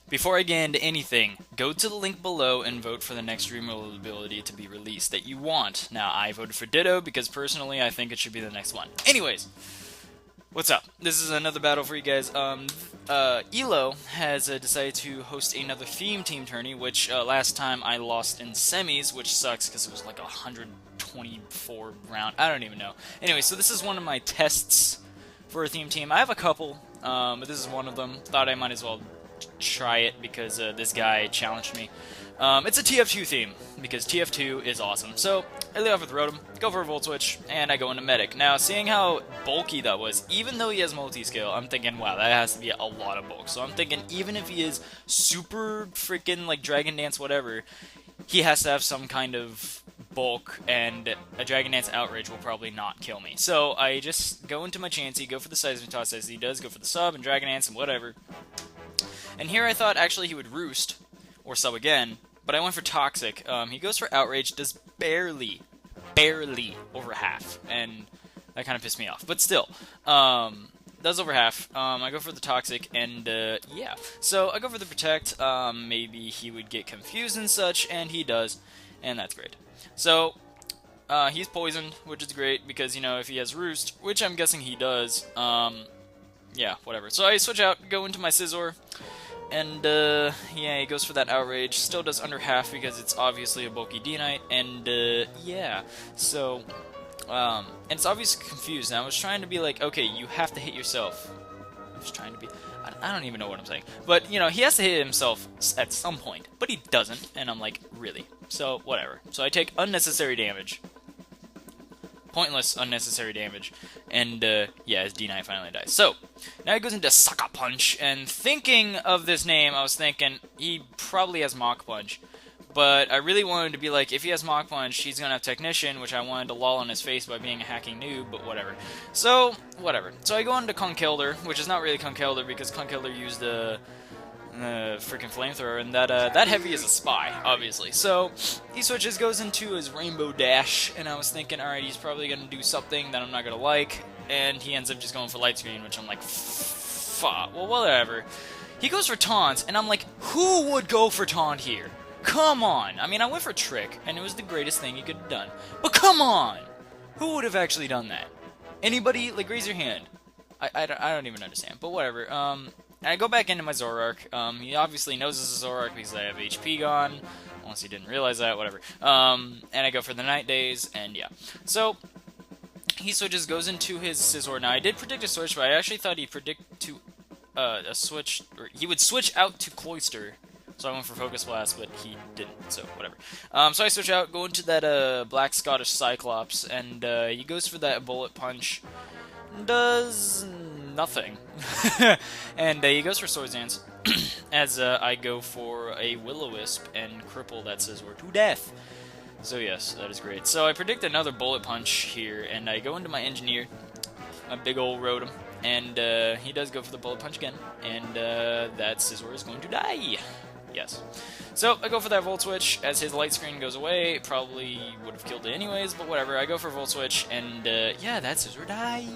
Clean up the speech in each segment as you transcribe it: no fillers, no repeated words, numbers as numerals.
Before I get into anything, go to the link below and vote for the next removal ability to be released that you want. Now, I voted for Ditto because personally I think it should be the next one. Anyways, what's up? This is another battle for you guys. Elo has decided to host another theme team tourney, which last time I lost in semis, which sucks because it was like a 124 round. I don't even know. Anyway, so this is one of my tests for a theme team. I have a couple, but this is one of them. Thought I might as well try it because this guy challenged me. It's a TF2 theme, because TF2 is awesome. So, I lead off with Rotom, go for a Volt Switch, and I go into Medic. Now, seeing how bulky that was, even though he has multi-scale, I'm thinking, wow, that has to be a lot of bulk. So I'm thinking, even if he is super freaking, like, Dragon Dance whatever, he has to have some kind of bulk, and a Dragon Dance Outrage will probably not kill me. So I just go into my Chansey, go for the Seismitoss as he does, go for the sub, and Dragon Dance, and whatever. And here I thought actually he would Roost, or sub again, but I went for Toxic. He goes for Outrage, does barely over half, and that kind of pissed me off. But still, does over half. I go for the Toxic, and yeah. So I go for the Protect. Maybe he would get confused and such, and he does, and that's great. So he's poisoned, which is great, because, you know, if he has Roost, which I'm guessing he does, yeah, whatever. So I switch out, go into my Scizor, and, yeah, he goes for that Outrage. Still does under half because it's obviously a bulky D-Knight, and, yeah. So, and it's obviously confused. Now, I was trying to be like, okay, you have to hit yourself. I was trying to be... I don't even know what I'm saying. But, you know, he has to hit himself at some point. But he doesn't, and I'm like, really? So, whatever. So I take unnecessary damage. Pointless, unnecessary damage. And, yeah, his D9 finally dies. So, now he goes into Sucker Punch, and thinking of this name, I was thinking, he probably has Mach Punch. But I really wanted to be like, if he has Mach Punch, he's gonna have Technician, which I wanted to loll on his face by being a hacking noob, but whatever. So, whatever. So I go into Conkeldurr, which is not really Conkeldurr, because Conkeldurr used a freaking flamethrower, and that heavy is a spy, obviously. So he switches, goes into his Rainbow Dash, and I was thinking, alright, he's probably gonna do something that I'm not gonna like, and he ends up just going for Light Screen, which I'm like, fuck, well, whatever. He goes for Taunt, and I'm like, who would go for Taunt here? Come on! I mean, I went for Trick, and it was the greatest thing he could have done. But come on! Who would have actually done that? Anybody? Like, raise your hand. I don't even understand, but whatever. I go back into my Zoroark. He obviously knows this is Zoroark because I have HP gone. Unless he didn't realize that, whatever. And I go for the Night Days, and yeah. So, he switches, goes into his Scizor. Now, I did predict a switch, but I actually thought he'd predict to a switch, or he would switch out to Cloyster. So I went for Focus Blast, but he didn't, so whatever. So I switch out, go into that Black Scottish Cyclops, and he goes for that Bullet Punch. Does nothing. And he goes for Swords Dance, as I go for a Will-O-Wisp and cripple that Scizor to death. So yes, that is great. So I predict another Bullet Punch here, and I go into my Engineer, a big old Rotom, and he does go for the Bullet Punch again, and that Scizor is going to die. Yes. So, I go for that Volt Switch. As his Light Screen goes away, probably would have killed it anyways, but whatever. I go for Volt Switch, and, yeah, that Scizor died.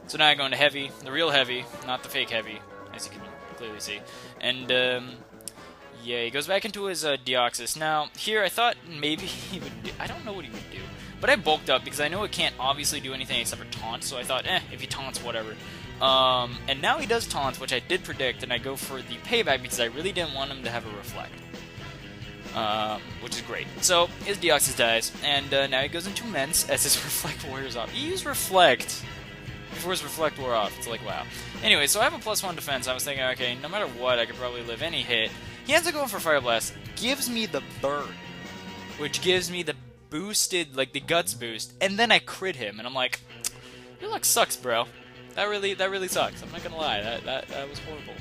So now I go into Heavy, the real Heavy, not the fake Heavy, as you can clearly see. And, yeah, he goes back into his Deoxys. Now, here I thought maybe he would do... I don't know what he would do. But I bulked up, because I know it can't obviously do anything except for Taunt, so I thought, if he taunts, whatever. And now he does Taunt, which I did predict, and I go for the Payback because I really didn't want him to have a Reflect. Which is great. So, his Deoxys dies, and now he goes into Mence as his Reflect wears off. He used Reflect before his Reflect wore off. It's like, wow. Anyway, so I have a +1 defense. I was thinking, okay, no matter what, I could probably live any hit. He ends up going for Fire Blast, gives me the Burn, which gives me the boosted, like, the Guts boost, and then I crit him, and I'm like, your luck sucks, bro. That really sucks. I'm not gonna lie. That was horrible.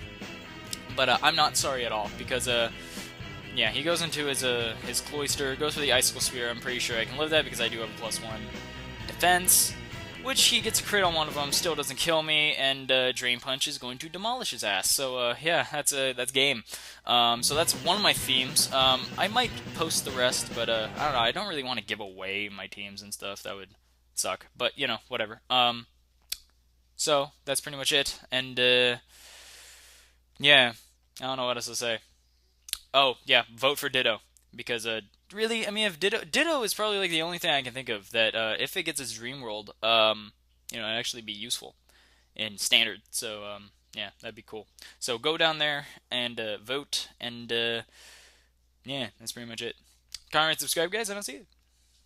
But I'm not sorry at all because yeah, he goes into his Cloyster, goes for the Icicle Spear. I'm pretty sure I can live that because I do have a +1 defense, which he gets a crit on one of them, still doesn't kill me, and Drain Punch is going to demolish his ass. So yeah, that's game. So that's one of my themes. I might post the rest, but I don't know. I don't really want to give away my teams and stuff. That would suck. But you know, whatever. So, that's pretty much it, and, Yeah, I don't know what else to say. Oh yeah, vote for Ditto because really, I mean, if Ditto is probably like the only thing I can think of that if it gets its dream world, it'd actually be useful in standard. So yeah, that'd be cool. So go down there and vote, and yeah, that's pretty much it. Comment, subscribe, guys, and I'll see you.